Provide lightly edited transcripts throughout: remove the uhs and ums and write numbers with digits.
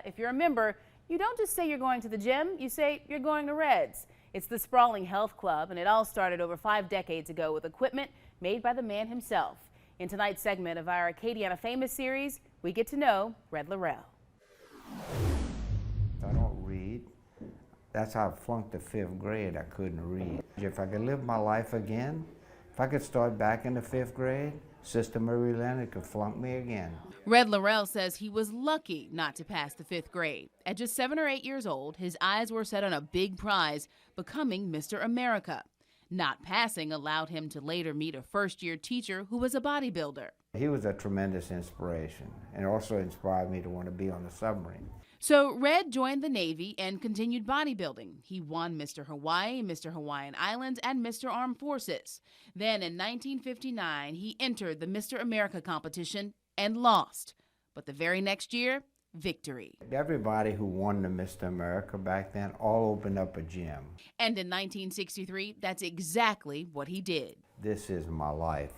if you're a member, you don't just say you're going to the gym, you say you're going to Reds. It's the sprawling health club, and it all started over 5 decades ago with equipment made by the man himself. In tonight's segment of our Acadiana Famous series, we get to know Red Lerille. I don't read. That's how I flunked the 5th grade. I couldn't read. If I could live my life again, if I could start back in the 5th grade, Sister Marie Leonard could flunk me again. Red Lerille says he was lucky not to pass the 5th grade. At just 7 or 8 years old, his eyes were set on a big prize, becoming Mr. America. Not passing allowed him to later meet a first-year teacher who was a bodybuilder. He was a tremendous inspiration and also inspired me to want to be on a submarine. So Red joined the Navy and continued bodybuilding. He won Mr. Hawaii, Mr. Hawaiian Islands, and Mr. Armed Forces. Then in 1959, he entered the Mr. America competition and lost. But the very next year, victory. Everybody who won the Mr. America back then all opened up a gym. And in 1963, that's exactly what he did. This is my life.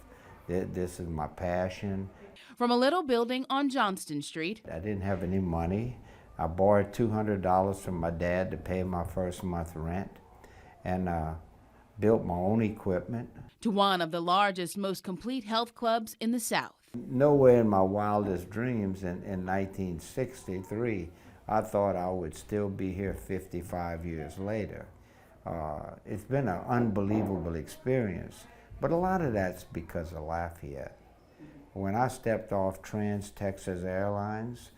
This is my passion. From a little building on Johnston Street. I didn't have any money. I borrowed $200 from my dad to pay my first month rent and built my own equipment. To one of the largest, most complete health clubs in the South. Nowhere in my wildest dreams in 1963, I thought I would still be here 55 years later. It's been an unbelievable experience, but a lot of that's because of Lafayette. When I stepped off Trans-Texas Airlines,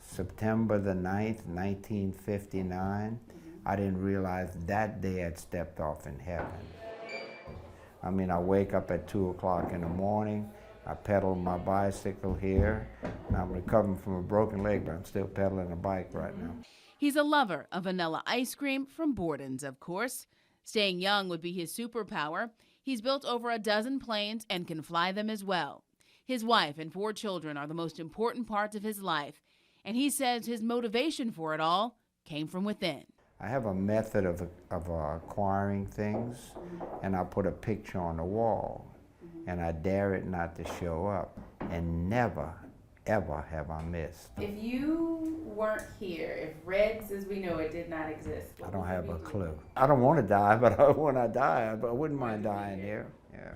September the 9th, 1959, I didn't realize that day I'd stepped off in heaven. I mean, I wake up at 2 o'clock in the morning, I pedal my bicycle here, and I'm recovering from a broken leg, but I'm still pedaling a bike right now. He's a lover of vanilla ice cream from Borden's, of course. Staying young would be his superpower. He's built over a dozen planes and can fly them as well. His wife and 4 children are the most important parts of his life. And he says his motivation for it all came from within. I have a method of acquiring things, and I put a picture on the wall, and I dare it not to show up, and never, ever have I missed. If you weren't here, if Reds as we know it did not exist, I don't have a clue. I don't want to die, but when I die, I wouldn't mind dying here. Yeah.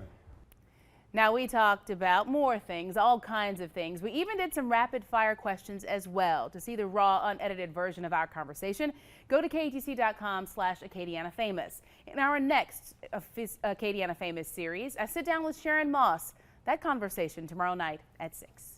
Now, we talked about more things, all kinds of things. We even did some rapid fire questions as well. To see the raw, unedited version of our conversation, go to KATC.com/AcadianaFamous. In our next Acadiana Famous series, I sit down with Sharon Moss. That conversation tomorrow night at 6.